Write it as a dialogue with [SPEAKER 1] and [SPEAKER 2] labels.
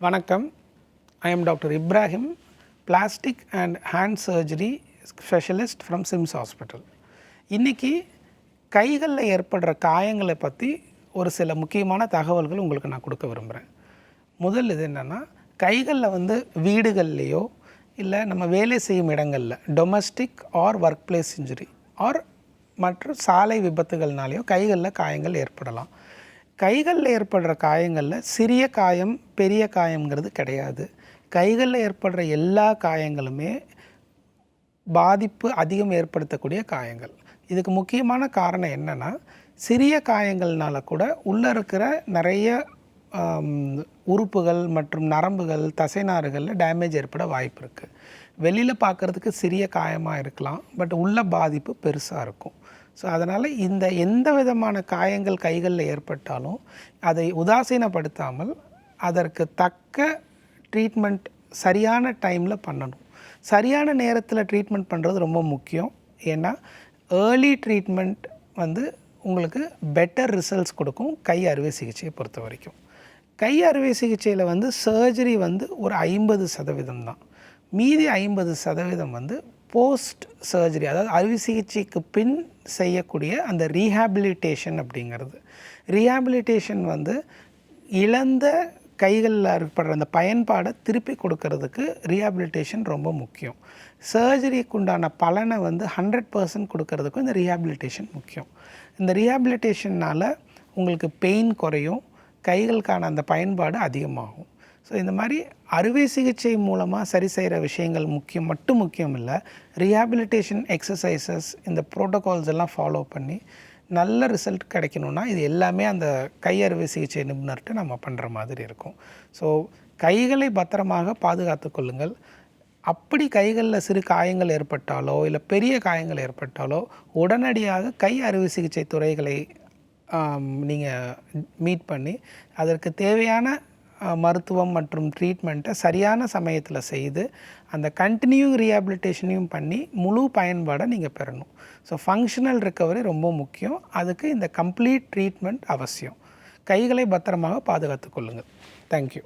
[SPEAKER 1] வணக்கம். I am Dr. Ibrahim, Plastic and Hand Surgery Specialist from SIMS Hospital. இன்றைக்கி கைகளில் ஏற்படுற காயங்களை பற்றி ஒரு சில முக்கியமான தகவல்கள் உங்களுக்கு நான் கொடுக்க விரும்புகிறேன். முதல் இது என்னென்னா, கைகளில் வீடுகள்லேயோ இல்லை நம்ம வேலை செய்யும் இடங்களில் domestic or work place injury or மற்றும் சாலை விபத்துகள்னாலேயோ கைகளில் காயங்கள் ஏற்படலாம். கைகளில் ஏற்படுற காயங்களில் சிறிய காயம் பெரிய காயங்கிறது கிடையாது. கைகளில் ஏற்படுற எல்லா காயங்களுமே பாதிப்பு அதிகம் ஏற்படுத்தக்கூடிய காயங்கள். இதுக்கு முக்கியமான காரணம் என்னென்னா, சிறிய காயங்கள்னால கூட உள்ளே இருக்கிற நிறைய உறுப்புகள் மற்றும் நரம்புகள் தசைநாறுகளில் டேமேஜ் ஏற்பட வாய்ப்பு இருக்குது. வெளியில் பார்க்குறதுக்கு சிறிய காயமாக இருக்கலாம், பட் உள்ள பாதிப்பு பெருசாக இருக்கும். ஸோ அதனால் எந்த விதமான காயங்கள் கைகளில் ஏற்பட்டாலும் அதை உதாசீனப்படுத்தாமல் அதற்கு தக்க ட்ரீட்மெண்ட் சரியான டைமில் பண்ணணும். சரியான நேரத்தில் ட்ரீட்மெண்ட் பண்ணுறது ரொம்ப முக்கியம். ஏன்னா ஏர்லி ட்ரீட்மெண்ட் உங்களுக்கு பெட்டர் ரிசல்ட்ஸ் கொடுக்கும் கை அறுவை சிகிச்சையை பொறுத்த வரைக்கும். கை அறுவை சிகிச்சையில் சர்ஜரி ஒரு 50% தான். மீதி 50% போஸ்ட் சர்ஜரி, அதாவது அறுவை சிகிச்சைக்கு பின் செய்யக்கூடிய அந்த ரீஹாபிலிட்டேஷன் அப்படிங்கிறது. ரீஹாபிலிட்டேஷன் இழந்த கைகளில் ஏற்படுற அந்த பயன்பாடை திருப்பி கொடுக்கறதுக்கு ரீஹாபிலிட்டேஷன் ரொம்ப முக்கியம். சர்ஜரிக்கு உண்டான பலனை 100% கொடுக்கறதுக்கும் இந்த ரீஹாபிலிட்டேஷன் முக்கியம். இந்த ரீஹாபிலிட்டேஷன்னால் உங்களுக்கு பெயின் குறையும், கைகளுக்கான அந்த பயன்பாடு அதிகமாகும். ஸோ இந்த மாதிரி அறுவை சிகிச்சை மூலமாக சரி செய்கிற விஷயங்கள் முக்கியம் இல்லை. ரீஹாபிலிட்டேஷன் எக்ஸசைசஸ், இந்த ப்ரோட்டோகால்ஸ் எல்லாம் ஃபாலோ பண்ணி நல்ல ரிசல்ட் கிடைக்கணுன்னா இது எல்லாமே அந்த கை அறுவை சிகிச்சை நிபுணர்கிட்ட நம்ம பண்ணுற மாதிரி இருக்கும். ஸோ கைகளை பத்திரமாக பாதுகாத்து கொள்ளுங்கள். அப்படி கைகளில் சிறு காயங்கள் ஏற்பட்டாலோ இல்லை பெரிய காயங்கள் ஏற்பட்டாலோ உடனடியாக கை அறுவை சிகிச்சை துறைகளை நீங்கள் மீட் பண்ணி அதற்கு தேவையான மருத்துவம் மற்றும் ட்ரீட்மெண்ட்டை சரியான சமயத்தில் செய்து அந்த கண்டினியூங் ரீஹாபிலிட்டேஷனையும் பண்ணி முழு பயன்பாடை நீங்கள் பெறணும். ஸோ ஃபங்க்ஷனல் ரிக்கவரி ரொம்ப முக்கியம். அதுக்கு இந்த கம்ப்ளீட் ட்ரீட்மெண்ட் அவசியம். கைகளை பத்திரமாக பாதுகாத்து கொள்ளுங்கள். தேங்க்யூ.